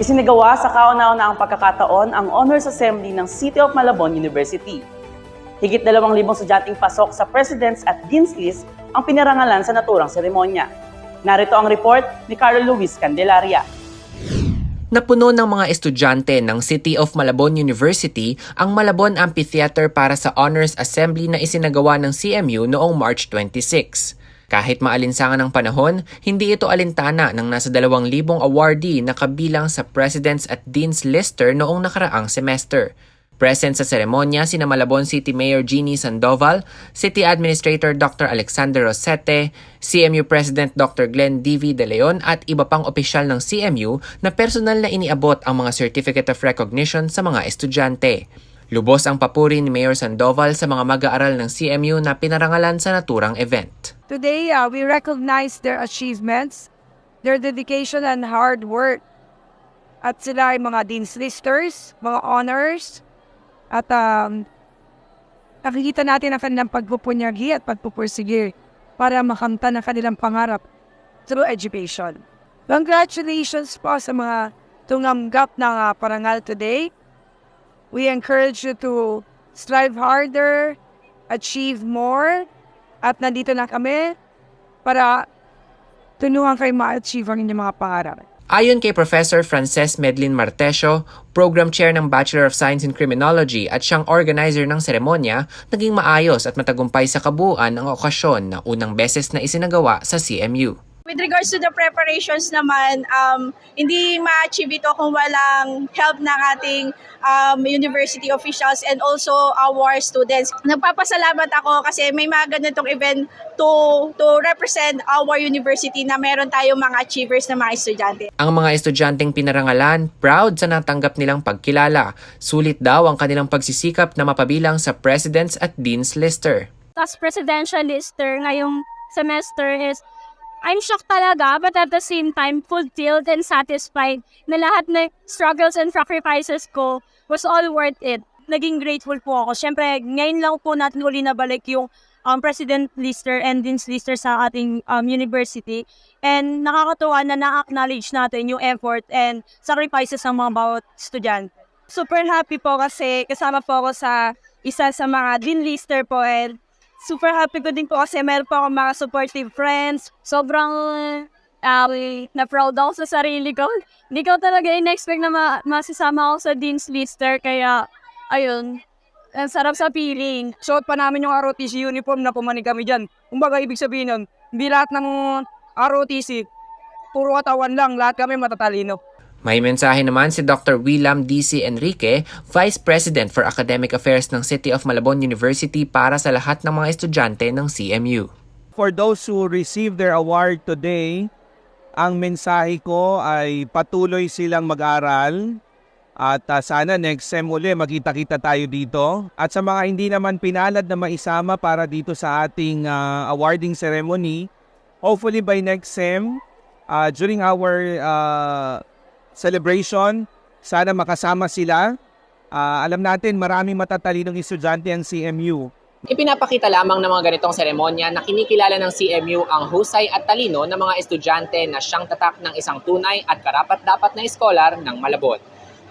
Isinagawa sa kauna-unahang pagkakataon ang Honors Assembly ng City of Malabon University. Higit 2,000 estudyanteng pasok sa Presidents at Dean's List ang pinarangalan sa naturang seremonya. Narito ang report ni Carlo Luis Candelaria. Napuno ng mga estudyante ng City of Malabon University ang Malabon Amphitheater para sa Honors Assembly na isinagawa ng CMU noong March 26. Kahit maalinsangan ng panahon, hindi ito alintana ng nasa 2,000 awardee na kabilang sa Presidents at Dean's Lister noong nakaraang semester. Present sa seremonya sina Malabon City Mayor Jeannie Sandoval, City Administrator Dr. Alexander Rosete, CMU President Dr. Glenn D.V. De Leon at iba pang opisyal ng CMU na personal na iniabot ang mga Certificate of Recognition sa mga estudyante. Lubos ang papuri ni Mayor Sandoval sa mga mag-aaral ng CMU na pinarangalan sa naturang event. Today, we recognize their achievements, their dedication and hard work. At sila ay mga Dean's Listers, mga honors, at nakikita natin ang kanilang pagpupunyagi at pagpupursige para makamtan ang kanilang pangarap through education. Congratulations po sa mga tumanggap ng parangal today. We encourage you to strive harder, achieve more, at nandito na kami para tulungan kayo ma-achieve ang inyong mga pangarap. Ayon kay Professor Frances Medlin Martesio, Program Chair ng Bachelor of Science in Criminology at siyang organizer ng seremonya, naging maayos at matagumpay sa kabuuan ang okasyon na unang beses na isinagawa sa CMU. With regards to the preparations naman, hindi ma-achieve ito kung walang help ng ating university officials and also our students. Nagpapasalamat ako kasi may mga ganitong event to represent our university na meron tayong mga achievers na mga estudyante. Ang mga estudyanteng pinarangalan, proud sa natanggap nilang pagkilala. Sulit daw ang kanilang pagsisikap na mapabilang sa Presidents at Dean's Lister. As presidential lister ngayong semester is I'm shocked talaga, but at the same time, fulfilled and satisfied na lahat ng struggles and sacrifices ko was all worth it. Naging grateful po ako. Siyempre, ngayon lang po natin uli nabalik yung President Lister and Dean's Lister sa ating university. And nakakatuwa na na-acknowledge natin yung effort and sacrifices ng mga bawat estudyante. Super happy po kasi kasama po ako sa isa sa mga Dean Lister po and super happy ko din po kasi meron po akong mga supportive friends. Sobrang na-proud ako sa sarili ko. Hindi ko talaga in-expect na masasama ako sa Dean's Lister. Kaya, ayun, ang sarap sa feeling. Suot pa namin yung ROTC uniform na pumanig kami dyan. Kumbaga, ibig sabihin nun, hindi lahat ng ROTC, puro katawan lang, lahat kami matatalino. May mensahe naman si Dr. William D.C. Enrique, Vice President for Academic Affairs ng City of Malabon University para sa lahat ng mga estudyante ng CMU. For those who received their award today, ang mensahe ko ay patuloy silang mag-aral at sana next sem uli magkita-kita tayo dito. At sa mga hindi naman pinalad na maisama para dito sa ating awarding ceremony, hopefully by next sem, during our celebration, sana makasama sila. Alam natin maraming matatalinong estudyante ang CMU. Ipinapakita lamang ng mga ganitong seremonya na kinikilala ng CMU ang husay at talino ng mga estudyante na siyang tatak ng isang tunay at karapat-dapat na eskolar ng Malabon.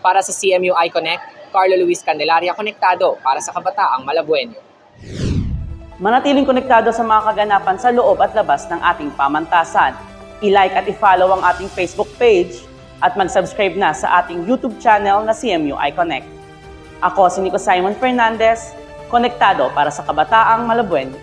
Para sa CMU iConnect, Carlo Luis Candelaria, konektado para sa kabataang Malabuenyo. Manatiling konektado sa mga kaganapan sa loob at labas ng ating pamantasan. I-like at i-follow ang ating Facebook page at mag-subscribe na sa ating YouTube channel na CMU iConnect. Ako si Nico Simon Fernandez, konektado para sa kabataang Malabuenyo.